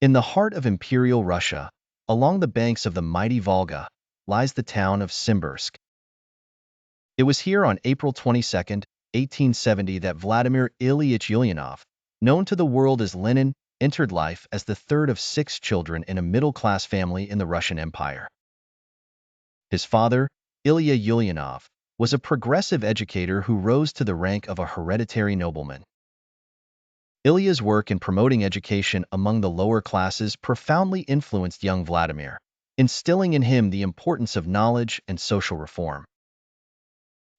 In the heart of Imperial Russia, along the banks of the mighty Volga, lies the town of Simbirsk. It was here on April 22, 1870 that Vladimir Ilyich Ulyanov, known to the world as Lenin, entered life as the third of 6 children in a middle-class family in the Russian Empire. His father, Ilya Ulyanov, was a progressive educator who rose to the rank of a hereditary nobleman. Ilya's work in promoting education among the lower classes profoundly influenced young Vladimir, instilling in him the importance of knowledge and social reform.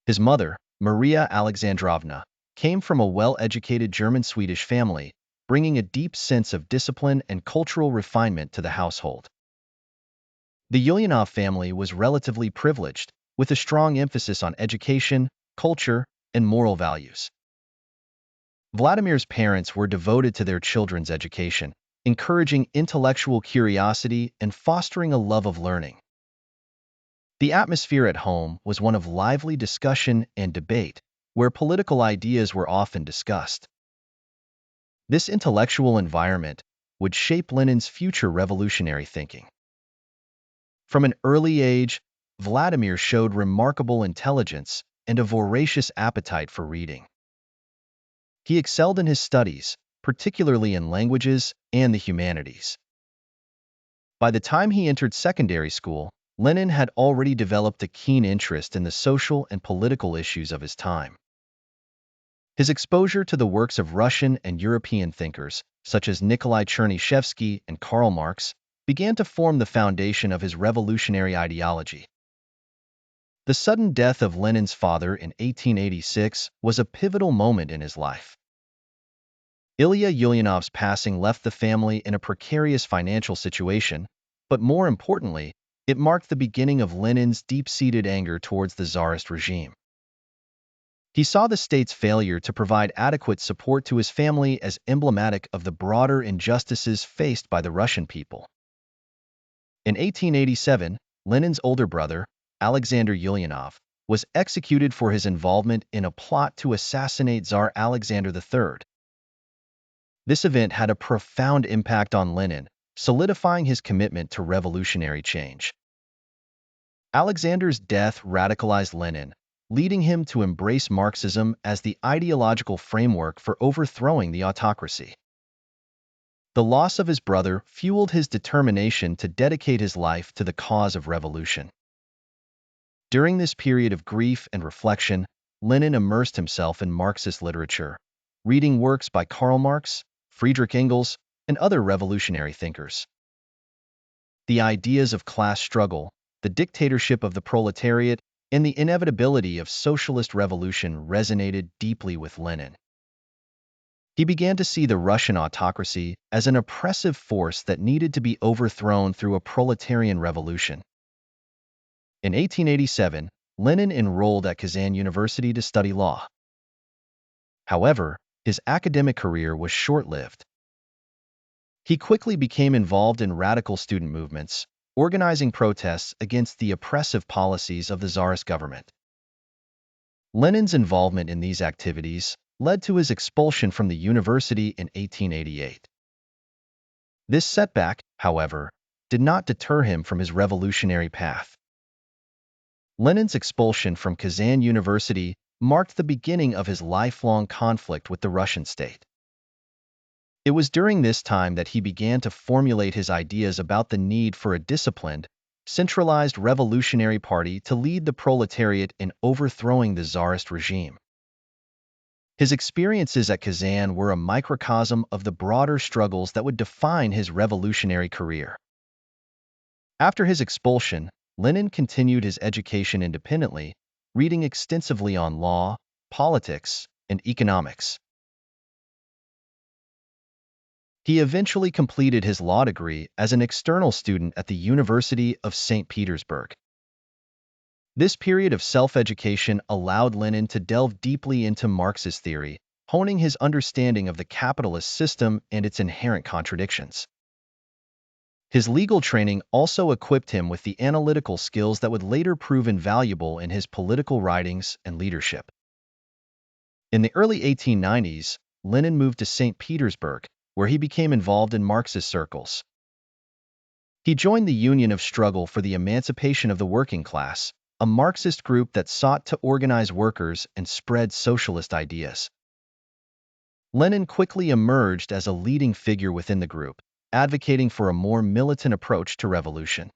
His mother, Maria Alexandrovna, came from a well-educated German-Swedish family, bringing a deep sense of discipline and cultural refinement to the household. The Ulyanov family was relatively privileged, with a strong emphasis on education, culture, and moral values. Vladimir's parents were devoted to their children's education, encouraging intellectual curiosity and fostering a love of learning. The atmosphere at home was one of lively discussion and debate, where political ideas were often discussed. This intellectual environment would shape Lenin's future revolutionary thinking. From an early age, Vladimir showed remarkable intelligence and a voracious appetite for reading. He excelled in his studies, particularly in languages and the humanities. By the time he entered secondary school, Lenin had already developed a keen interest in the social and political issues of his time. His exposure to the works of Russian and European thinkers, such as Nikolai Chernyshevsky and Karl Marx, began to form the foundation of his revolutionary ideology. The sudden death of Lenin's father in 1886 was a pivotal moment in his life. Ilya Ulyanov's passing left the family in a precarious financial situation, but more importantly, it marked the beginning of Lenin's deep-seated anger towards the Tsarist regime. He saw the state's failure to provide adequate support to his family as emblematic of the broader injustices faced by the Russian people. In 1887, Lenin's older brother, Alexander Ulyanov, was executed for his involvement in a plot to assassinate Tsar Alexander III. This event had a profound impact on Lenin, solidifying his commitment to revolutionary change. Alexander's death radicalized Lenin, leading him to embrace Marxism as the ideological framework for overthrowing the autocracy. The loss of his brother fueled his determination to dedicate his life to the cause of revolution. During this period of grief and reflection, Lenin immersed himself in Marxist literature, reading works by Karl Marx, Friedrich Engels, and other revolutionary thinkers. The ideas of class struggle, the dictatorship of the proletariat, and the inevitability of socialist revolution resonated deeply with Lenin. He began to see the Russian autocracy as an oppressive force that needed to be overthrown through a proletarian revolution. In 1887, Lenin enrolled at Kazan University to study law. However, his academic career was short-lived. He quickly became involved in radical student movements, organizing protests against the oppressive policies of the Tsarist government. Lenin's involvement in these activities led to his expulsion from the university in 1888. This setback, however, did not deter him from his revolutionary path. Lenin's expulsion from Kazan University marked the beginning of his lifelong conflict with the Russian state. It was during this time that he began to formulate his ideas about the need for a disciplined, centralized revolutionary party to lead the proletariat in overthrowing the Tsarist regime. His experiences at Kazan were a microcosm of the broader struggles that would define his revolutionary career. After his expulsion, Lenin continued his education independently, reading extensively on law, politics, and economics. He eventually completed his law degree as an external student at the University of St. Petersburg. This period of self-education allowed Lenin to delve deeply into Marxist theory, honing his understanding of the capitalist system and its inherent contradictions. His legal training also equipped him with the analytical skills that would later prove invaluable in his political writings and leadership. In the early 1890s, Lenin moved to St. Petersburg, where he became involved in Marxist circles. He joined the Union of Struggle for the Emancipation of the Working Class, a Marxist group that sought to organize workers and spread socialist ideas. Lenin quickly emerged as a leading figure within the group, advocating for a more militant approach to revolution.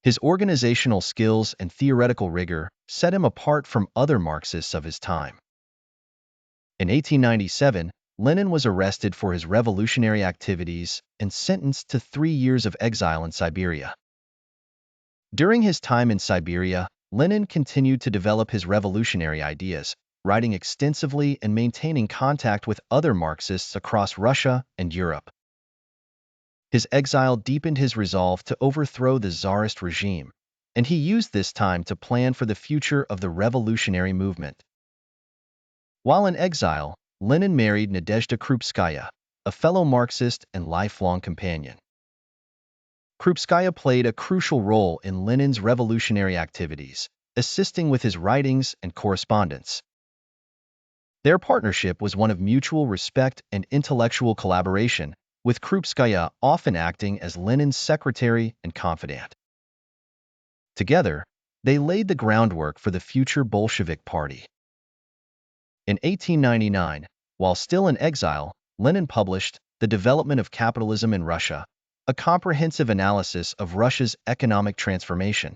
His organizational skills and theoretical rigor set him apart from other Marxists of his time. In 1897, Lenin was arrested for his revolutionary activities and sentenced to 3 years of exile in Siberia. During his time in Siberia, Lenin continued to develop his revolutionary ideas, writing extensively and maintaining contact with other Marxists across Russia and Europe. His exile deepened his resolve to overthrow the Tsarist regime, and he used this time to plan for the future of the revolutionary movement. While in exile, Lenin married Nadezhda Krupskaya, a fellow Marxist and lifelong companion. Krupskaya played a crucial role in Lenin's revolutionary activities, assisting with his writings and correspondence. Their partnership was one of mutual respect and intellectual collaboration, with Krupskaya often acting as Lenin's secretary and confidant. Together, they laid the groundwork for the future Bolshevik Party. In 1899, while still in exile, Lenin published The Development of Capitalism in Russia, a comprehensive analysis of Russia's economic transformation.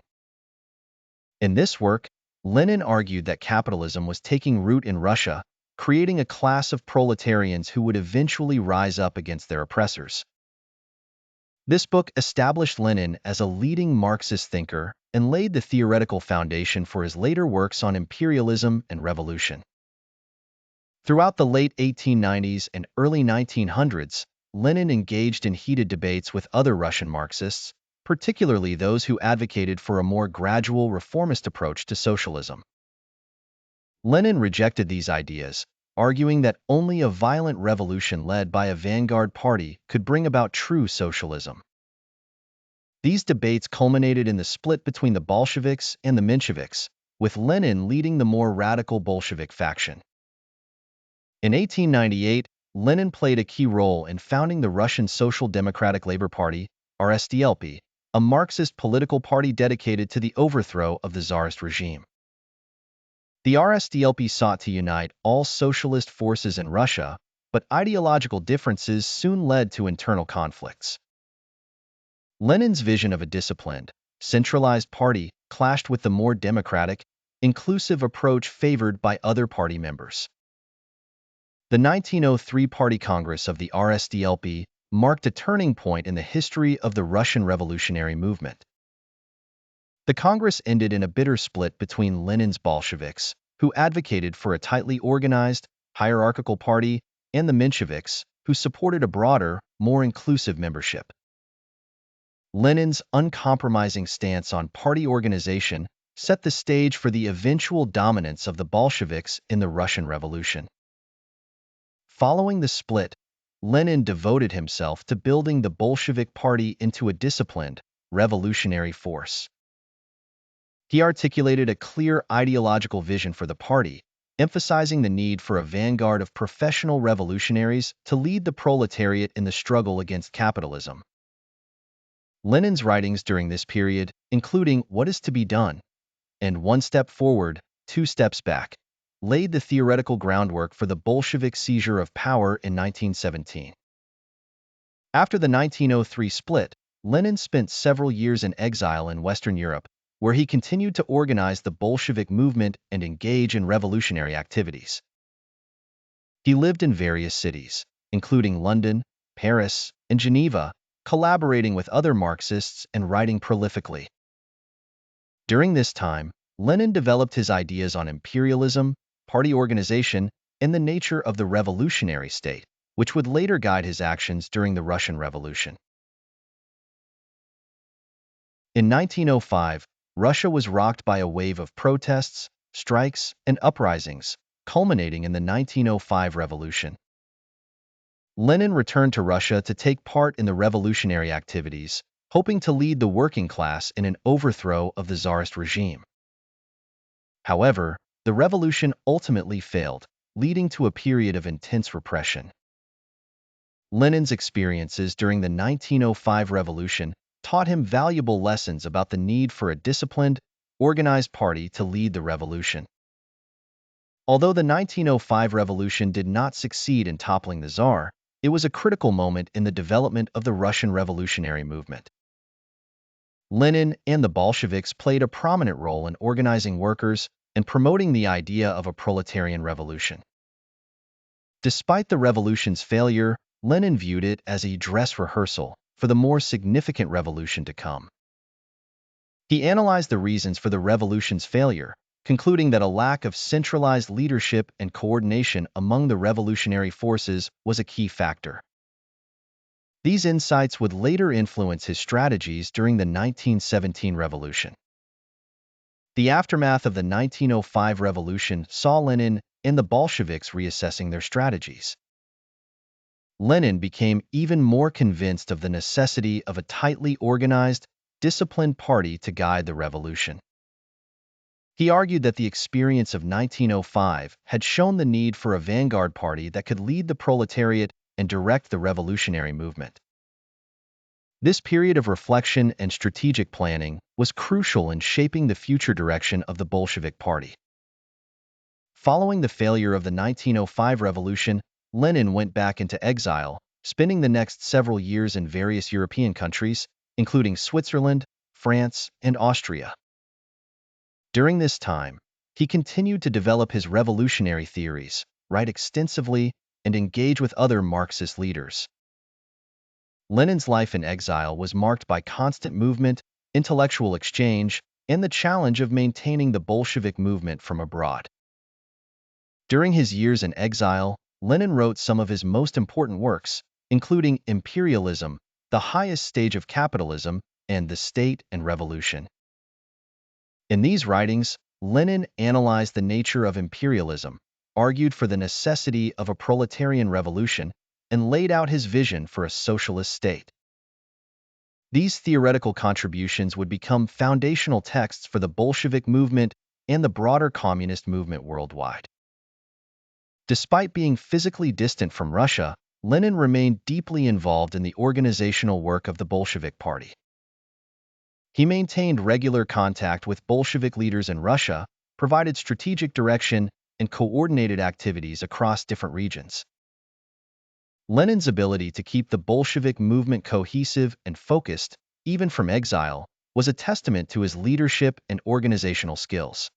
In this work, Lenin argued that capitalism was taking root in Russia, creating a class of proletarians who would eventually rise up against their oppressors. This book established Lenin as a leading Marxist thinker and laid the theoretical foundation for his later works on imperialism and revolution. Throughout the late 1890s and early 1900s, Lenin engaged in heated debates with other Russian Marxists, particularly those who advocated for a more gradual reformist approach to socialism. Lenin rejected these ideas, arguing that only a violent revolution led by a vanguard party could bring about true socialism. These debates culminated in the split between the Bolsheviks and the Mensheviks, with Lenin leading the more radical Bolshevik faction. In 1898, Lenin played a key role in founding the Russian Social Democratic Labor Party, RSDLP, a Marxist political party dedicated to the overthrow of the Tsarist regime. The RSDLP sought to unite all socialist forces in Russia, but ideological differences soon led to internal conflicts. Lenin's vision of a disciplined, centralized party clashed with the more democratic, inclusive approach favored by other party members. The 1903 Party Congress of the RSDLP marked a turning point in the history of the Russian revolutionary movement. The Congress ended in a bitter split between Lenin's Bolsheviks, who advocated for a tightly organized, hierarchical party, and the Mensheviks, who supported a broader, more inclusive membership. Lenin's uncompromising stance on party organization set the stage for the eventual dominance of the Bolsheviks in the Russian Revolution. Following the split, Lenin devoted himself to building the Bolshevik Party into a disciplined, revolutionary force. He articulated a clear ideological vision for the party, emphasizing the need for a vanguard of professional revolutionaries to lead the proletariat in the struggle against capitalism. Lenin's writings during this period, including What is to be Done and One Step Forward, Two Steps Back, laid the theoretical groundwork for the Bolshevik seizure of power in 1917. After the 1903 split, Lenin spent several years in exile in Western Europe, where he continued to organize the Bolshevik movement and engage in revolutionary activities. He lived in various cities, including London, Paris, and Geneva, collaborating with other Marxists and writing prolifically. During this time, Lenin developed his ideas on imperialism, party organization, and the nature of the revolutionary state, which would later guide his actions during the Russian Revolution. In 1905, Russia was rocked by a wave of protests, strikes, and uprisings, culminating in the 1905 revolution. Lenin returned to Russia to take part in the revolutionary activities, hoping to lead the working class in an overthrow of the Tsarist regime. However, the revolution ultimately failed, leading to a period of intense repression. Lenin's experiences during the 1905 revolution taught him valuable lessons about the need for a disciplined, organized party to lead the revolution. Although the 1905 revolution did not succeed in toppling the Tsar, it was a critical moment in the development of the Russian revolutionary movement. Lenin and the Bolsheviks played a prominent role in organizing workers and promoting the idea of a proletarian revolution. Despite the revolution's failure, Lenin viewed it as a dress rehearsal for the more significant revolution to come. He analyzed the reasons for the revolution's failure, concluding that a lack of centralized leadership and coordination among the revolutionary forces was a key factor. These insights would later influence his strategies during the 1917 revolution. The aftermath of the 1905 revolution saw Lenin and the Bolsheviks reassessing their strategies. Lenin became even more convinced of the necessity of a tightly organized, disciplined party to guide the revolution. He argued that the experience of 1905 had shown the need for a vanguard party that could lead the proletariat and direct the revolutionary movement. This period of reflection and strategic planning was crucial in shaping the future direction of the Bolshevik Party. Following the failure of the 1905 revolution, Lenin went back into exile, spending the next several years in various European countries, including Switzerland, France, and Austria. During this time, he continued to develop his revolutionary theories, write extensively, and engage with other Marxist leaders. Lenin's life in exile was marked by constant movement, intellectual exchange, and the challenge of maintaining the Bolshevik movement from abroad. During his years in exile, Lenin wrote some of his most important works, including Imperialism, the highest stage of capitalism, and The State and Revolution. In these writings, Lenin analyzed the nature of imperialism, argued for the necessity of a proletarian revolution, and laid out his vision for a socialist state. These theoretical contributions would become foundational texts for the Bolshevik movement and the broader communist movement worldwide. Despite being physically distant from Russia, Lenin remained deeply involved in the organizational work of the Bolshevik Party. He maintained regular contact with Bolshevik leaders in Russia, provided strategic direction, and coordinated activities across different regions. Lenin's ability to keep the Bolshevik movement cohesive and focused, even from exile, was a testament to his leadership and organizational skills.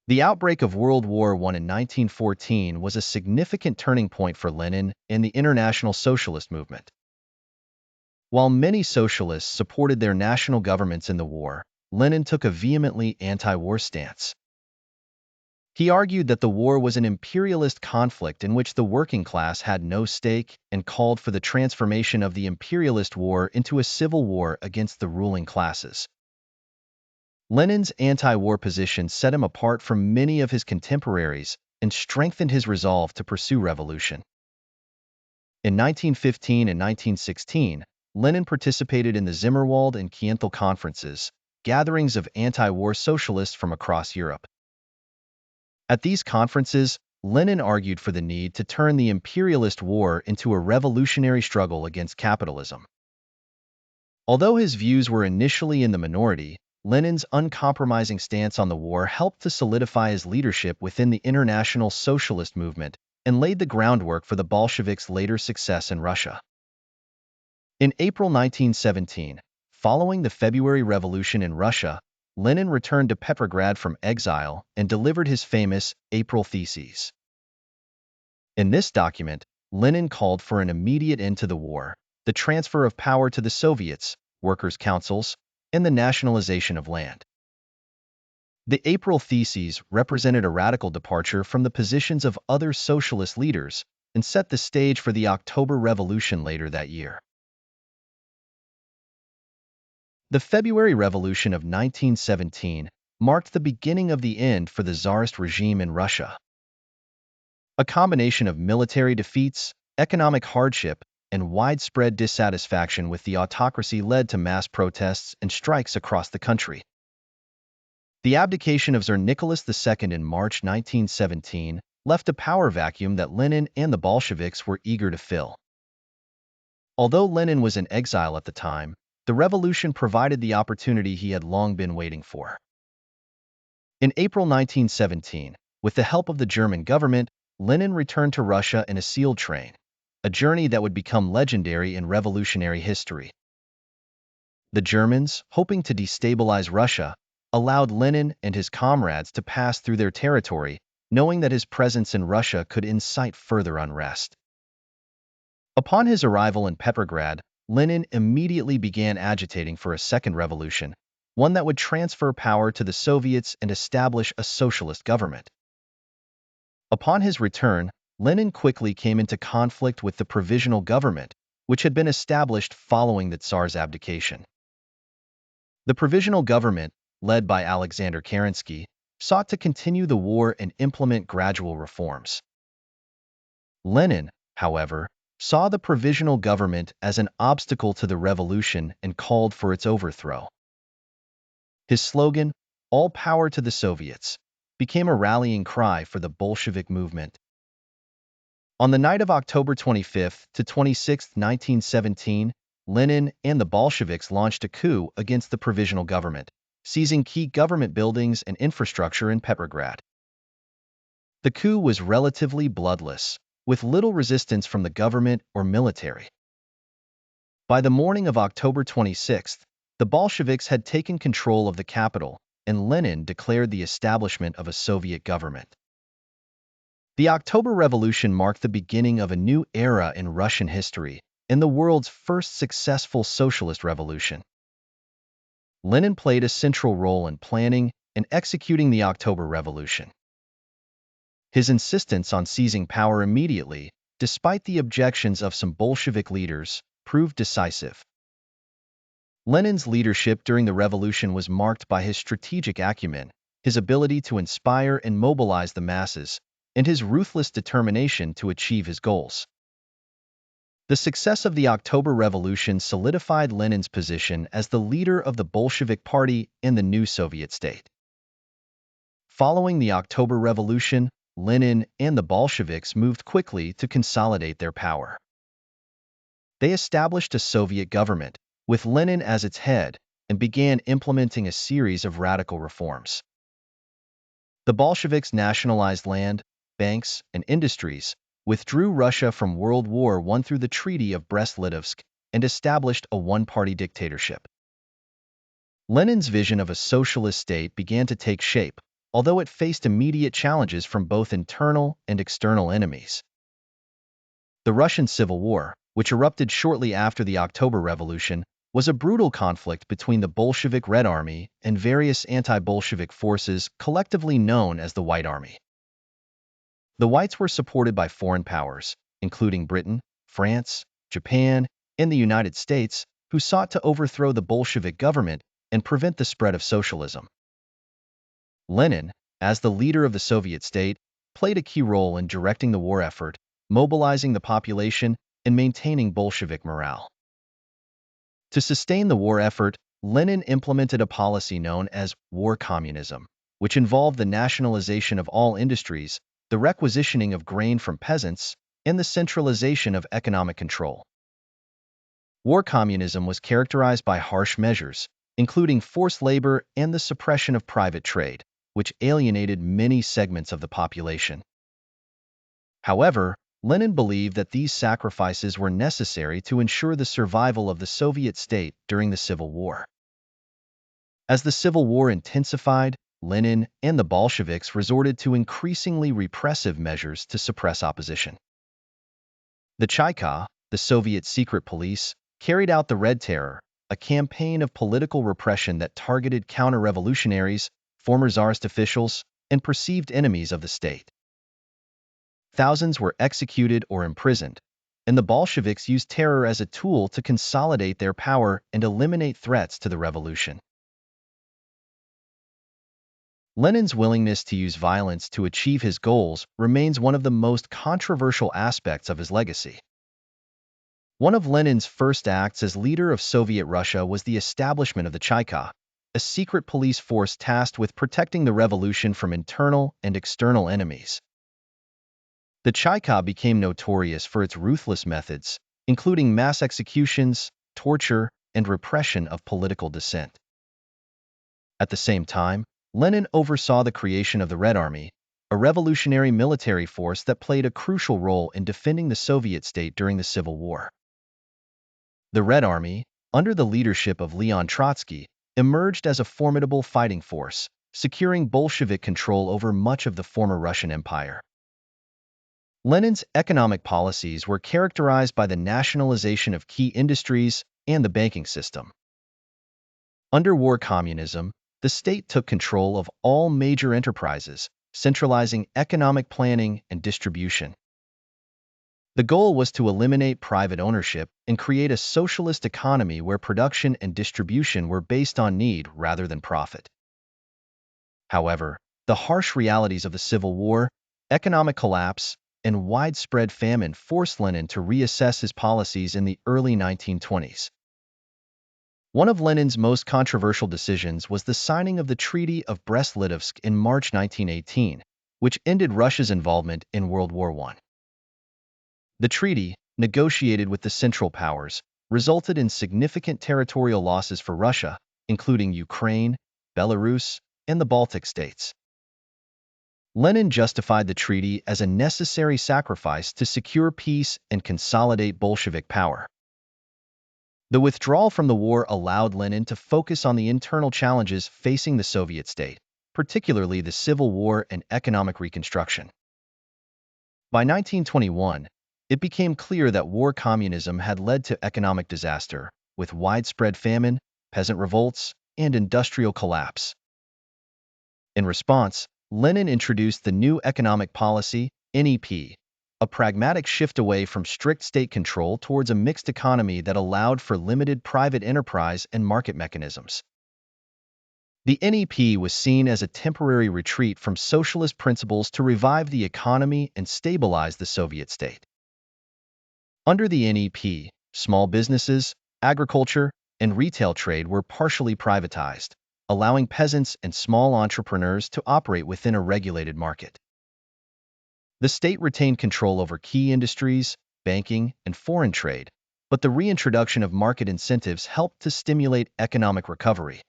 The outbreak of World War I in 1914 was a significant turning point for Lenin and the international socialist movement. While many socialists supported their national governments in the war, Lenin took a vehemently anti-war stance. He argued that the war was an imperialist conflict in which the working class had no stake and called for the transformation of the imperialist war into a civil war against the ruling classes. Lenin's anti-war position set him apart from many of his contemporaries and strengthened his resolve to pursue revolution. In 1915 and 1916, Lenin participated in the Zimmerwald and Kienthal conferences, gatherings of anti-war socialists from across Europe. At these conferences, Lenin argued for the need to turn the imperialist war into a revolutionary struggle against capitalism. Although his views were initially in the minority, Lenin's uncompromising stance on the war helped to solidify his leadership within the international socialist movement and laid the groundwork for the Bolsheviks' later success in Russia. In April 1917, following the February Revolution in Russia, Lenin returned to Petrograd from exile and delivered his famous April Theses. In this document, Lenin called for an immediate end to the war, the transfer of power to the Soviets, workers' councils, and the nationalization of land. The April Theses represented a radical departure from the positions of other socialist leaders and set the stage for the October Revolution later that year. The February Revolution of 1917 marked the beginning of the end for the Tsarist regime in Russia. A combination of military defeats, economic hardship, and widespread dissatisfaction with the autocracy led to mass protests and strikes across the country. The abdication of Tsar Nicholas II in March 1917 left a power vacuum that Lenin and the Bolsheviks were eager to fill. Although Lenin was in exile at the time, the revolution provided the opportunity he had long been waiting for. In April 1917, with the help of the German government, Lenin returned to Russia in a sealed train, a journey that would become legendary in revolutionary history. The Germans, hoping to destabilize Russia, allowed Lenin and his comrades to pass through their territory, knowing that his presence in Russia could incite further unrest. Upon his arrival in Petrograd, Lenin immediately began agitating for a second revolution, one that would transfer power to the Soviets and establish a socialist government. Upon his return, Lenin quickly came into conflict with the provisional government, which had been established following the Tsar's abdication. The provisional government, led by Alexander Kerensky, sought to continue the war and implement gradual reforms. Lenin, however, saw the provisional government as an obstacle to the revolution and called for its overthrow. His slogan, "All power to the Soviets," became a rallying cry for the Bolshevik movement. On the night of October 25 to 26, 1917, Lenin and the Bolsheviks launched a coup against the provisional government, seizing key government buildings and infrastructure in Petrograd. The coup was relatively bloodless, with little resistance from the government or military. By the morning of October 26, the Bolsheviks had taken control of the capital, and Lenin declared the establishment of a Soviet government. The October Revolution marked the beginning of a new era in Russian history and the world's first successful socialist revolution. Lenin played a central role in planning and executing the October Revolution. His insistence on seizing power immediately, despite the objections of some Bolshevik leaders, proved decisive. Lenin's leadership during the revolution was marked by his strategic acumen, his ability to inspire and mobilize the masses, and his ruthless determination to achieve his goals. The success of the October Revolution solidified Lenin's position as the leader of the Bolshevik Party in the new Soviet state. Following the October Revolution, Lenin and the Bolsheviks moved quickly to consolidate their power. They established a Soviet government, with Lenin as its head, and began implementing a series of radical reforms. The Bolsheviks nationalized land, banks, and industries, withdrew Russia from World War I through the Treaty of Brest-Litovsk, and established a one-party dictatorship. Lenin's vision of a socialist state began to take shape, although it faced immediate challenges from both internal and external enemies. The Russian Civil War, which erupted shortly after the October Revolution, was a brutal conflict between the Bolshevik Red Army and various anti-Bolshevik forces collectively known as the White Army. The Whites were supported by foreign powers, including Britain, France, Japan, and the United States, who sought to overthrow the Bolshevik government and prevent the spread of socialism. Lenin, as the leader of the Soviet state, played a key role in directing the war effort, mobilizing the population, and maintaining Bolshevik morale. To sustain the war effort, Lenin implemented a policy known as war communism, which involved the nationalization of all industries, the requisitioning of grain from peasants, and the centralization of economic control. War communism was characterized by harsh measures, including forced labor and the suppression of private trade, which alienated many segments of the population. However, Lenin believed that these sacrifices were necessary to ensure the survival of the Soviet state during the Civil War. As the Civil War intensified, Lenin and the Bolsheviks resorted to increasingly repressive measures to suppress opposition. The Cheka, the Soviet secret police, carried out the Red Terror, a campaign of political repression that targeted counter-revolutionaries, former Tsarist officials, and perceived enemies of the state. Thousands were executed or imprisoned, and the Bolsheviks used terror as a tool to consolidate their power and eliminate threats to the revolution. Lenin's willingness to use violence to achieve his goals remains one of the most controversial aspects of his legacy. One of Lenin's first acts as leader of Soviet Russia was the establishment of the Cheka, a secret police force tasked with protecting the revolution from internal and external enemies. The Cheka became notorious for its ruthless methods, including mass executions, torture, and repression of political dissent. At the same time, Lenin oversaw the creation of the Red Army, a revolutionary military force that played a crucial role in defending the Soviet state during the Civil War. The Red Army, under the leadership of Leon Trotsky, emerged as a formidable fighting force, securing Bolshevik control over much of the former Russian Empire. Lenin's economic policies were characterized by the nationalization of key industries and the banking system. Under war communism, the state took control of all major enterprises, centralizing economic planning and distribution. The goal was to eliminate private ownership and create a socialist economy where production and distribution were based on need rather than profit. However, the harsh realities of the Civil War, economic collapse, and widespread famine forced Lenin to reassess his policies in the early 1920s. One of Lenin's most controversial decisions was the signing of the Treaty of Brest-Litovsk in March 1918, which ended Russia's involvement in World War I. The treaty, negotiated with the Central Powers, resulted in significant territorial losses for Russia, including Ukraine, Belarus, and the Baltic states. Lenin justified the treaty as a necessary sacrifice to secure peace and consolidate Bolshevik power. The withdrawal from the war allowed Lenin to focus on the internal challenges facing the Soviet state, particularly the Civil War and economic reconstruction. By 1921, it became clear that war communism had led to economic disaster, with widespread famine, peasant revolts, and industrial collapse. In response, Lenin introduced the new economic policy, NEP, a pragmatic shift away from strict state control towards a mixed economy that allowed for limited private enterprise and market mechanisms. The NEP was seen as a temporary retreat from socialist principles to revive the economy and stabilize the Soviet state. Under the NEP, small businesses, agriculture, and retail trade were partially privatized, allowing peasants and small entrepreneurs to operate within a regulated market. The state retained control over key industries, banking, and foreign trade, but the reintroduction of market incentives helped to stimulate economic recovery.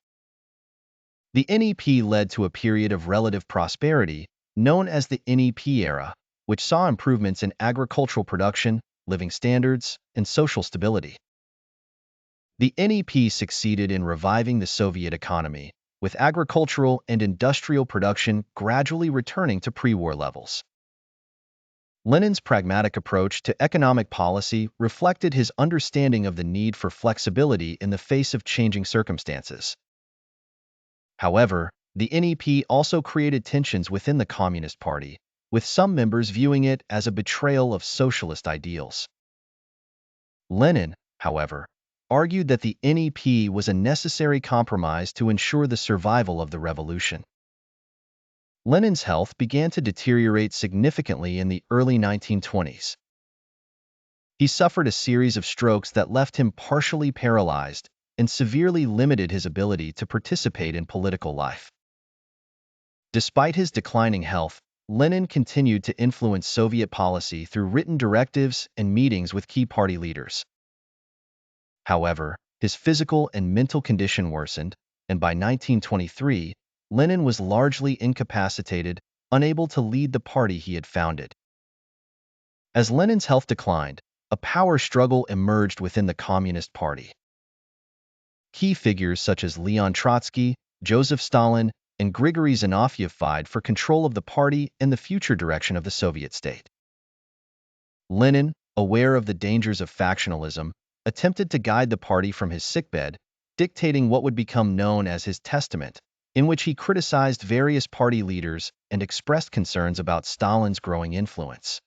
The NEP led to a period of relative prosperity, known as the NEP era, which saw improvements in agricultural production, living standards, and social stability. The NEP succeeded in reviving the Soviet economy, with agricultural and industrial production gradually returning to pre-war levels. Lenin's pragmatic approach to economic policy reflected his understanding of the need for flexibility in the face of changing circumstances. However, the NEP also created tensions within the Communist Party, with some members viewing it as a betrayal of socialist ideals. Lenin, however, argued that the NEP was a necessary compromise to ensure the survival of the revolution. Lenin's health began to deteriorate significantly in the early 1920s. He suffered a series of strokes that left him partially paralyzed and severely limited his ability to participate in political life. Despite his declining health, Lenin continued to influence Soviet policy through written directives and meetings with key party leaders. However, his physical and mental condition worsened, and by 1923, Lenin was largely incapacitated, unable to lead the party he had founded. As Lenin's health declined, a power struggle emerged within the Communist Party. Key figures such as Leon Trotsky, Joseph Stalin, and Grigory Zinoviev vied for control of the party and the future direction of the Soviet state. Lenin, aware of the dangers of factionalism, attempted to guide the party from his sickbed, dictating what would become known as his testament, in which he criticized various party leaders and expressed concerns about Stalin's growing influence.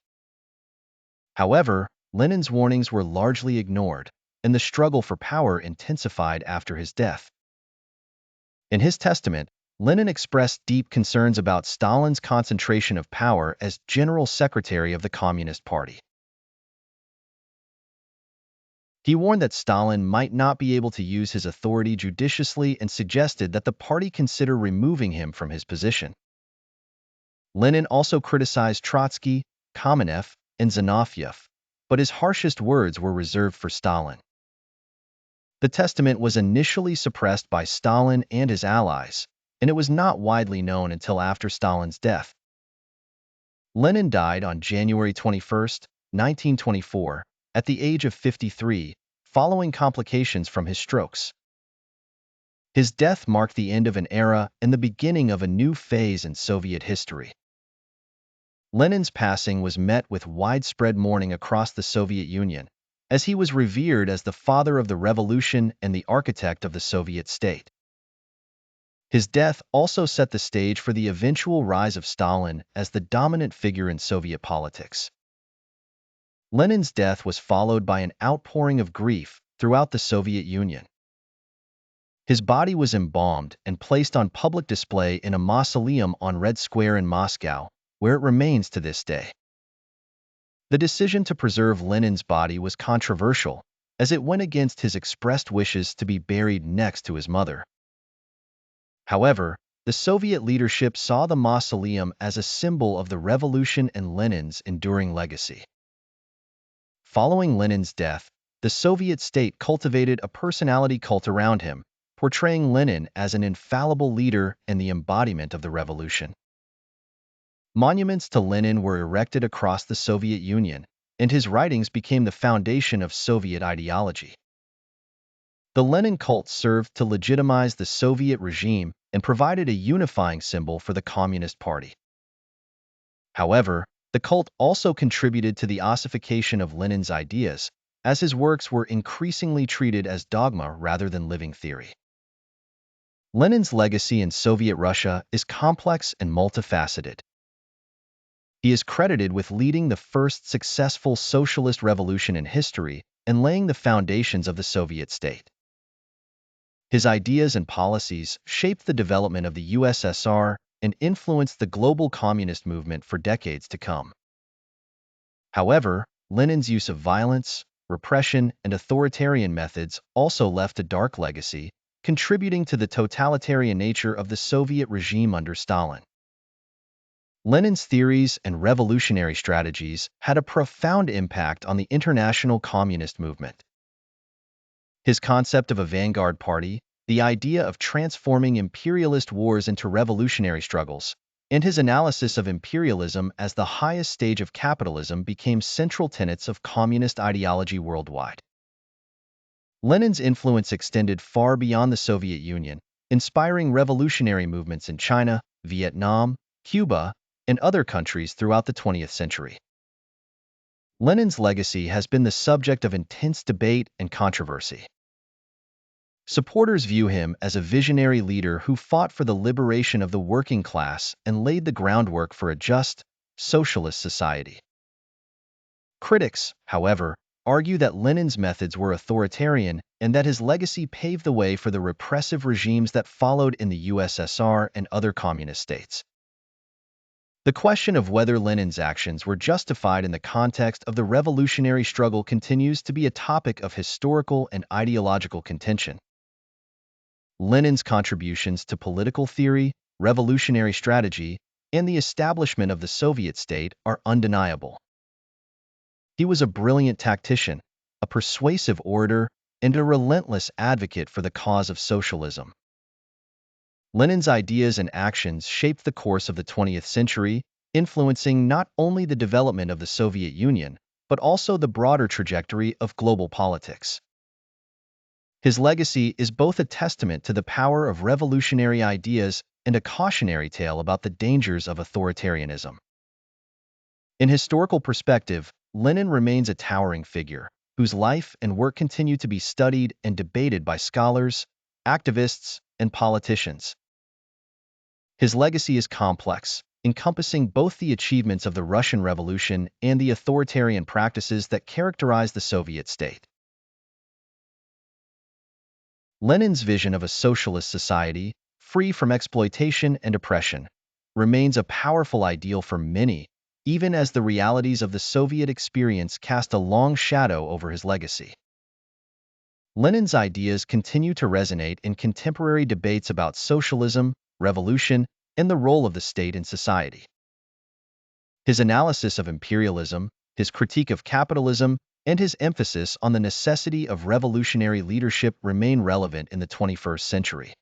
However, Lenin's warnings were largely ignored, and the struggle for power intensified after his death. In his testament, Lenin expressed deep concerns about Stalin's concentration of power as General Secretary of the Communist Party. He warned that Stalin might not be able to use his authority judiciously and suggested that the party consider removing him from his position. Lenin also criticized Trotsky, Kamenev, and Zinoviev, but his harshest words were reserved for Stalin. The testament was initially suppressed by Stalin and his allies, and it was not widely known until after Stalin's death. Lenin died on January 21, 1924, at the age of 53, following complications from his strokes. His death marked the end of an era and the beginning of a new phase in Soviet history. Lenin's passing was met with widespread mourning across the Soviet Union, as he was revered as the father of the revolution and the architect of the Soviet state. His death also set the stage for the eventual rise of Stalin as the dominant figure in Soviet politics. Lenin's death was followed by an outpouring of grief throughout the Soviet Union. His body was embalmed and placed on public display in a mausoleum on Red Square in Moscow, where it remains to this day. The decision to preserve Lenin's body was controversial, as it went against his expressed wishes to be buried next to his mother. However, the Soviet leadership saw the mausoleum as a symbol of the revolution and Lenin's enduring legacy. Following Lenin's death, the Soviet state cultivated a personality cult around him, portraying Lenin as an infallible leader and the embodiment of the revolution. Monuments to Lenin were erected across the Soviet Union, and his writings became the foundation of Soviet ideology. The Lenin cult served to legitimize the Soviet regime and provided a unifying symbol for the Communist Party. However, the cult also contributed to the ossification of Lenin's ideas, as his works were increasingly treated as dogma rather than living theory. Lenin's legacy in Soviet Russia is complex and multifaceted. He is credited with leading the first successful socialist revolution in history and laying the foundations of the Soviet state. His ideas and policies shaped the development of the USSR and influenced the global communist movement for decades to come. However, Lenin's use of violence, repression, and authoritarian methods also left a dark legacy, contributing to the totalitarian nature of the Soviet regime under Stalin. Lenin's theories and revolutionary strategies had a profound impact on the international communist movement. His concept of a vanguard party, the idea of transforming imperialist wars into revolutionary struggles, and his analysis of imperialism as the highest stage of capitalism became central tenets of communist ideology worldwide. Lenin's influence extended far beyond the Soviet Union, inspiring revolutionary movements in China, Vietnam, Cuba, and other countries throughout the 20th century. Lenin's legacy has been the subject of intense debate and controversy. Supporters view him as a visionary leader who fought for the liberation of the working class and laid the groundwork for a just, socialist society. Critics, however, argue that Lenin's methods were authoritarian and that his legacy paved the way for the repressive regimes that followed in the USSR and other communist states. The question of whether Lenin's actions were justified in the context of the revolutionary struggle continues to be a topic of historical and ideological contention. Lenin's contributions to political theory, revolutionary strategy, and the establishment of the Soviet state are undeniable. He was a brilliant tactician, a persuasive orator, and a relentless advocate for the cause of socialism. Lenin's ideas and actions shaped the course of the 20th century, influencing not only the development of the Soviet Union, but also the broader trajectory of global politics. His legacy is both a testament to the power of revolutionary ideas and a cautionary tale about the dangers of authoritarianism. In historical perspective, Lenin remains a towering figure, whose life and work continue to be studied and debated by scholars, activists, and politicians. His legacy is complex, encompassing both the achievements of the Russian Revolution and the authoritarian practices that characterize the Soviet state. Lenin's vision of a socialist society, free from exploitation and oppression, remains a powerful ideal for many, even as the realities of the Soviet experience cast a long shadow over his legacy. Lenin's ideas continue to resonate in contemporary debates about socialism, revolution, and the role of the state in society. His analysis of imperialism, His critique of capitalism and his emphasis on the necessity of revolutionary leadership remain relevant in the 21st century.